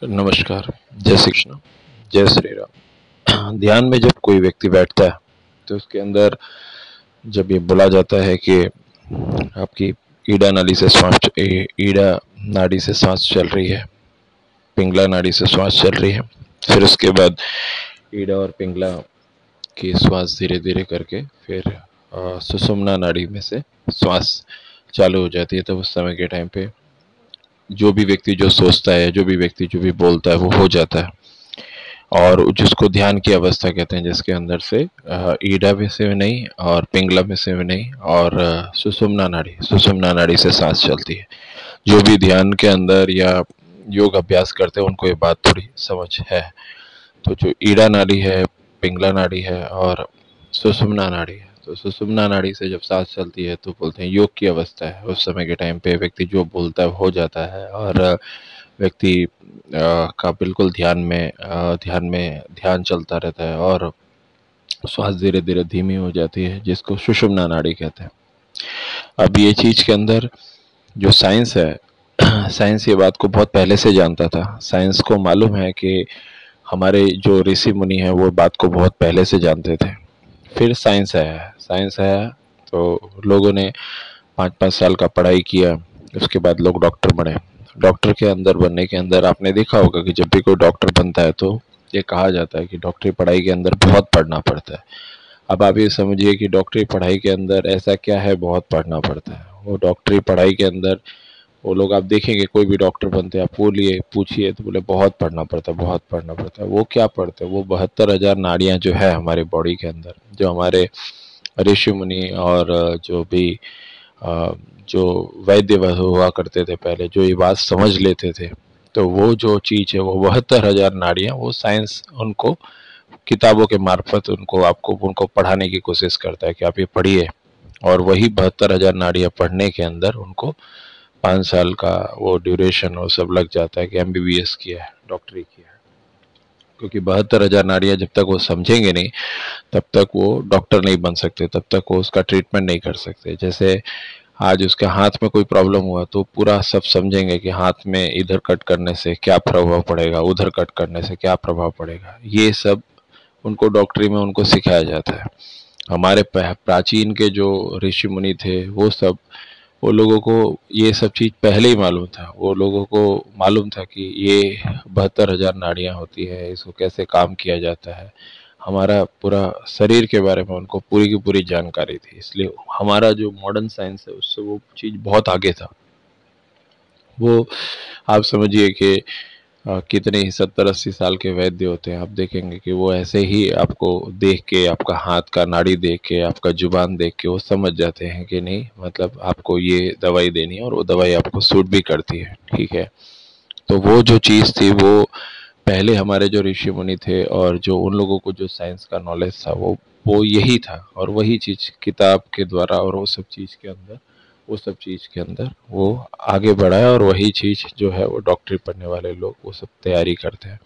नमस्कार। जय श्री कृष्ण। जय श्री राम। ध्यान में जब कोई व्यक्ति बैठता है तो उसके अंदर जब ये बोला जाता है कि आपकी ईड़ा नाड़ी से सांस चल रही है, पिंगला नाड़ी से श्वास चल रही है, फिर उसके बाद ईड़ा और पिंगला की श्वास धीरे धीरे करके फिर सुषुम्ना नाड़ी में से श्वास चालू हो जाती है। तब उस समय के टाइम पे जो भी व्यक्ति जो सोचता है, जो भी व्यक्ति जो भी बोलता है, वो हो जाता है। और जिसको ध्यान की अवस्था कहते हैं, जिसके अंदर से ईड़ा में से भी नहीं और पिंगला में से भी नहीं और सुषुम्ना नाड़ी से सांस चलती है। जो भी ध्यान के अंदर या योग अभ्यास करते हैं उनको ये बात थोड़ी समझ है। तो जो ईड़ा नाड़ी है, पिंगला नाड़ी है और सुषुम्ना नाड़ी है, तो सुषुम्ना नाड़ी से जब सांस चलती है तो बोलते हैं योग की अवस्था है। उस समय के टाइम पे व्यक्ति जो बोलता है हो जाता है और व्यक्ति का बिल्कुल ध्यान चलता रहता है और श्वास धीरे धीरे धीमी हो जाती है, जिसको सुषुम्ना नाड़ी कहते हैं। अब ये चीज के अंदर जो साइंस है, साइंस ये बात को बहुत पहले से जानता था। साइंस को मालूम है कि हमारे जो ऋषि मुनि हैं वो बात को बहुत पहले से जानते थे। फिर साइंस आया तो लोगों ने 5-5 साल का पढ़ाई किया। उसके बाद लोग डॉक्टर बने। डॉक्टर के अंदर बनने के अंदर आपने देखा होगा कि जब भी कोई डॉक्टर बनता है तो ये कहा जाता है कि डॉक्टरी पढ़ाई के अंदर बहुत पढ़ना पड़ता है। अब आप ये समझिए कि डॉक्टरी पढ़ाई के अंदर ऐसा क्या है बहुत पढ़ना पड़ता है। वो डॉक्टरी पढ़ाई के अंदर वो लोग आप देखेंगे कोई भी डॉक्टर बनते हैं, आप बोलिए पूछिए तो बोले बहुत पढ़ना पड़ता है, बहुत पढ़ना पड़ता है। वो क्या पढ़ते हैं? वो 72,000 नाड़ियाँ जो है हमारे बॉडी के अंदर, जो हमारे ऋषि मुनि और जो भी जो वैद्य हुआ करते थे पहले, जो ये बात समझ लेते थे, तो वो जो चीज़ है वो 72,000 नाड़ियाँ, वो साइंस उनको किताबों के मार्फत उनको पढ़ाने की कोशिश करता है कि आप ये पढ़िए। और वही 72,000 नाड़ियाँ पढ़ने के अंदर उनको 5 साल का वो ड्यूरेशन वो सब लग जाता है कि MBBS किया है, डॉक्टरी किया है। क्योंकि 72,000 नाड़ियाँ जब तक वो समझेंगे नहीं तब तक वो डॉक्टर नहीं बन सकते, तब तक वो उसका ट्रीटमेंट नहीं कर सकते। जैसे आज उसके हाथ में कोई प्रॉब्लम हुआ तो पूरा सब समझेंगे कि हाथ में इधर कट करने से क्या प्रभाव पड़ेगा, उधर कट करने से क्या प्रभाव पड़ेगा। ये सब उनको डॉक्टरी में उनको सिखाया जाता है। हमारे प्राचीन के जो ऋषि मुनि थे वो लोगों को ये सब चीज़ पहले ही मालूम था। वो लोगों को मालूम था कि ये 72,000 नाड़ियाँ होती है, इसको कैसे काम किया जाता है। हमारा पूरा शरीर के बारे में उनको पूरी की पूरी जानकारी थी। इसलिए हमारा जो मॉडर्न साइंस है उससे वो चीज़ बहुत आगे था। वो आप समझिए कि कितने ही 70-80 साल के वैद्य होते हैं, आप देखेंगे कि वो ऐसे ही आपको देख के, आपका हाथ का नाड़ी देख के, आपका जुबान देख के वो समझ जाते हैं कि नहीं, मतलब आपको ये दवाई देनी है और वो दवाई आपको सूट भी करती है। ठीक है। तो वो जो चीज़ थी वो पहले हमारे जो ऋषि मुनि थे और जो उन लोगों को जो साइंस का नॉलेज था वो यही था। और वही चीज़ किताब के द्वारा और वो सब चीज़ के अंदर वो आगे बढ़ा है। और वही चीज़ जो है वो डॉक्टरी पढ़ने वाले लोग वो सब तैयारी करते हैं।